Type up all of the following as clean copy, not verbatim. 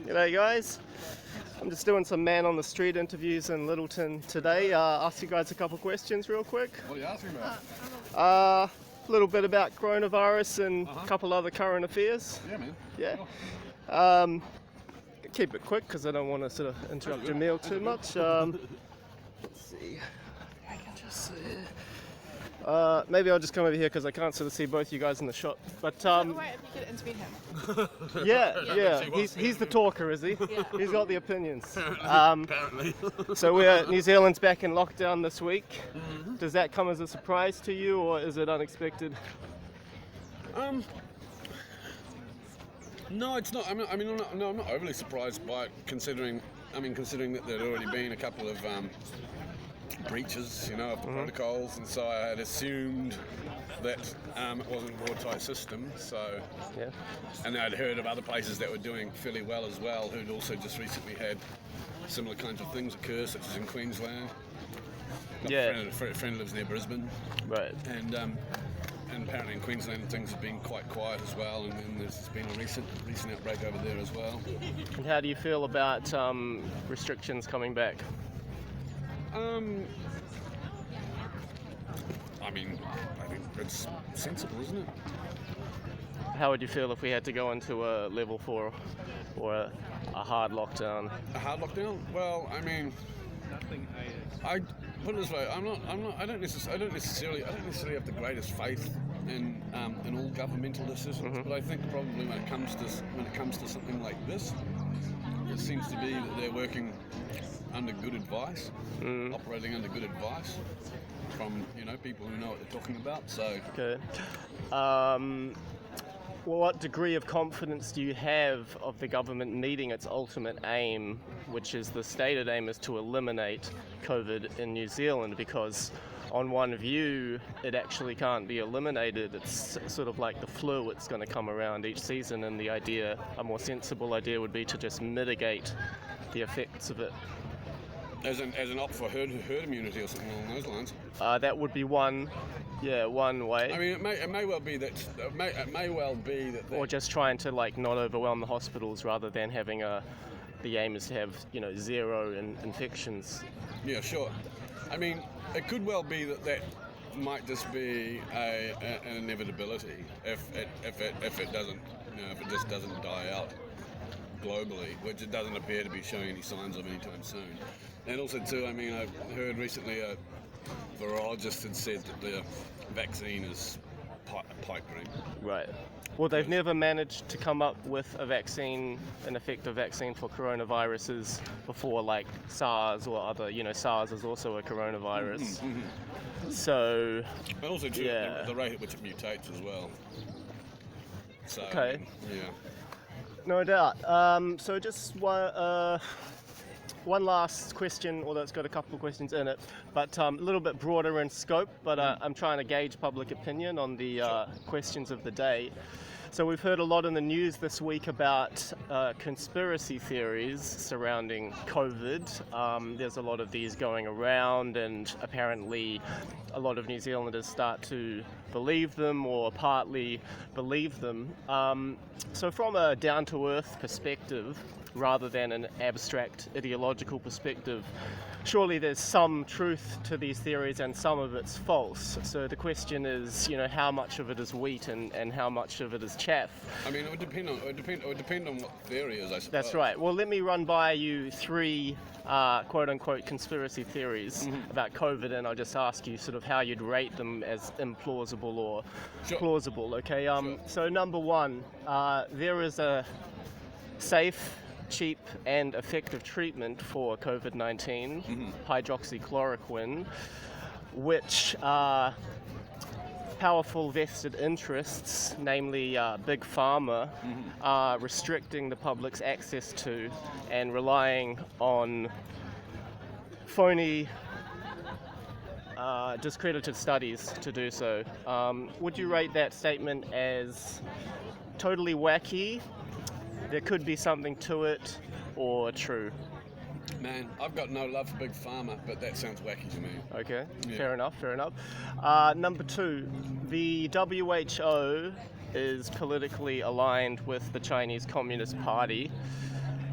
G'day guys. I'm just doing some man on the street interviews in Lyttleton today. Ask you guys a couple questions real quick. What are you asking about? A little bit about coronavirus and a couple other current affairs. Yeah, man. Yeah. Sure. Keep it quick because I don't want to sort of interrupt your meal too much. Let's see. I can just see. Maybe I'll just come over here because I can't sort of see both you guys in the shot. But Wait, if you could interview him. yeah. He's the talker, is he? Yeah. He's got the opinions. Apparently. So New Zealand's back in lockdown this week. Does that come as a surprise to you, or is it unexpected? No, it's not. I'm not overly surprised by it, considering that there'd already been a couple of breaches, of the protocols, and so I had assumed that it wasn't a watertight system. So, Yeah. and I'd heard of other places that were doing fairly well as well, who'd also just recently had similar kinds of things occur, such as in Queensland. Yeah. A friend lives near Brisbane, Right. and apparently in Queensland things have been quite quiet as well, and then there's been a recent outbreak over there as well. And how do you feel about restrictions coming back? I think it's sensible, isn't it? How would you feel if we had to go into a level 4 or a hard lockdown? A hard lockdown? Well, I put it this way: I don't necessarily have the greatest faith in all governmental decisions, but I think probably when it comes to something like this, it seems to be that they're working under good advice, operating under good advice from people who know what they're talking about. So Okay. Well, what degree of confidence do you have of the government meeting its ultimate aim, which is the stated aim is to eliminate COVID in New Zealand? Because on one view, it actually can't be eliminated. It's sort of like the flu. It's going to come around each season, and a more sensible idea would be to just mitigate the effects of it. as an opt for herd immunity or something along those lines. That would be one way. I mean, it may well be that Or just trying to not overwhelm the hospitals rather than having the aim is to have zero infections. Yeah, sure. I mean, it could well be that might just be an inevitability if it doesn't if it just doesn't die out globally, which it doesn't appear to be showing any signs of anytime soon. And also too, I heard recently a virologist had said that the vaccine is a pipe dream. Right. Well, they've never managed to come up with an effective vaccine for coronaviruses before, like SARS or other, SARS is also a coronavirus. So, And also too, yeah. the rate at which it mutates as well. So, Okay. Yeah. No doubt. So just one last question, although it's got a couple of questions in it, but a little bit broader in scope, but I'm trying to gauge public opinion on the questions of the day. So we've heard a lot in the news this week about conspiracy theories surrounding COVID. There's a lot of these going around, and apparently a lot of New Zealanders start to believe them or partly believe them. So from a down-to-earth perspective, rather than an abstract ideological perspective, surely there's some truth to these theories and some of it's false. So the question is, how much of it is wheat and how much of it is chaff? I mean, it would depend on what the theory is, I suppose. That's right. Well, let me run by you 3 quote-unquote conspiracy theories about COVID, and I'll just ask you sort of how you'd rate them as implausible or plausible, okay? So number 1, there is a safe, cheap and effective treatment for COVID-19, hydroxychloroquine, which powerful vested interests, namely Big Pharma, are restricting the public's access to and relying on phony, discredited studies to do so. Would you rate that statement as totally wacky, there could be something to it, or true? Man, I've got no love for Big Pharma, but that sounds wacky to me. Okay, Yeah. fair enough. Number 2, the WHO is politically aligned with the Chinese Communist Party,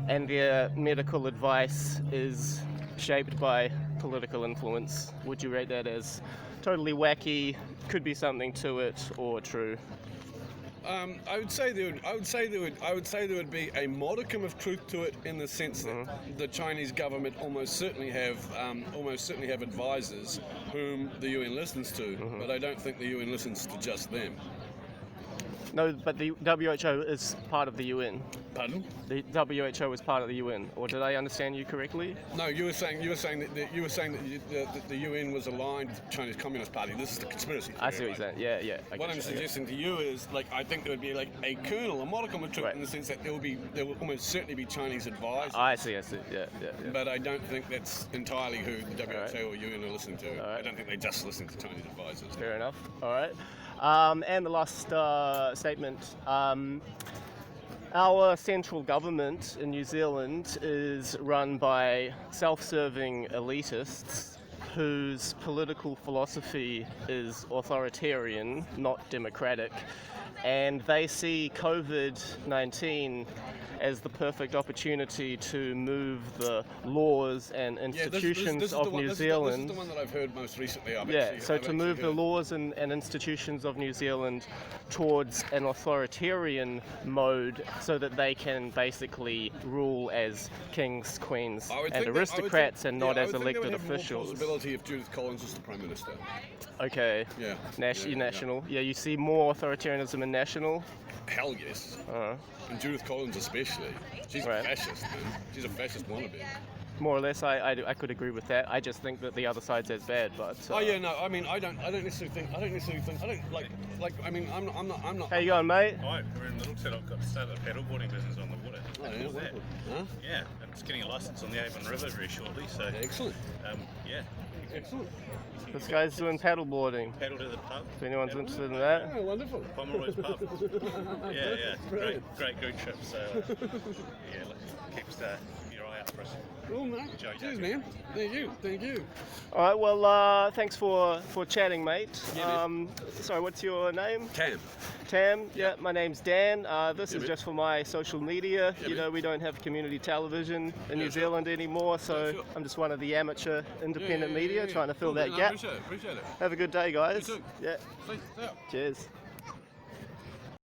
and their medical advice is shaped by political influence. Would you rate that as totally wacky, could be something to it, or true? I would say there would be a modicum of truth to it, in the sense that the Chinese government almost certainly have advisors whom the UN listens to, but I don't think the UN listens to just them. No, but the WHO is part of the UN. Pardon? The WHO is part of the UN, or did I understand you correctly? No, you were saying that the UN was aligned with the Chinese Communist Party. This is the conspiracy theory. I see what you're saying. Yeah. I What get I'm you. suggesting to you is, like, I think there would be like a kernel, a modicum of truth, Right. in the sense that there will almost certainly be Chinese advisors. I see. Yeah. But I don't think that's entirely who the WHO Alright. or UN are listening to. Alright. I don't think they just listen to Chinese advisors. Fair enough. All right. And the last statement. Our central government in New Zealand is run by self-serving elitists whose political philosophy is authoritarian, not democratic, and they see COVID-19 as the perfect opportunity to move the laws and institutions of New Zealand. This is the one that I've heard most recently. To move the laws and institutions of New Zealand towards an authoritarian mode, so that they can basically rule as kings, queens, and aristocrats, and not as elected officials. More possibility if Judith Collins was the Prime Minister. Okay. Yeah. National. Yeah, you see more authoritarianism in national. Hell yes. And Judith Collins especially. She's a fascist, man. She's a fascist wannabe. More or less, I could agree with that. I just think that the other side's as bad, but. I don't necessarily think. I'm not. How you going, mate? Hi, we're in Lyttleton. I've got to start a paddleboarding business on the water. Oh, yeah, wonderful. Huh? Yeah, and it's getting a license on the Avon River very shortly. So Excellent. Yeah, Excellent. This guy's doing paddleboarding. paddle to the pub, If anyone's interested in that. Oh, wonderful. Pomeroy's pub. Yeah, great group trip. So yeah, keep your eye out for us. Cool, mate. Enjoy, Cheers, Jackie. man. Thank you. All right. Well, thanks for chatting, mate. Yeah, Sorry, what's your name? Tam. Yeah, my name's Dan. This is man. just for my social media. Yeah, You know, we don't have community television in New sure. Zealand anymore, so Sure. I'm just one of the amateur independent media trying to fill Cool, that man, gap. Appreciate it. Have a good day, guys. You too. Yeah. See ya. Cheers.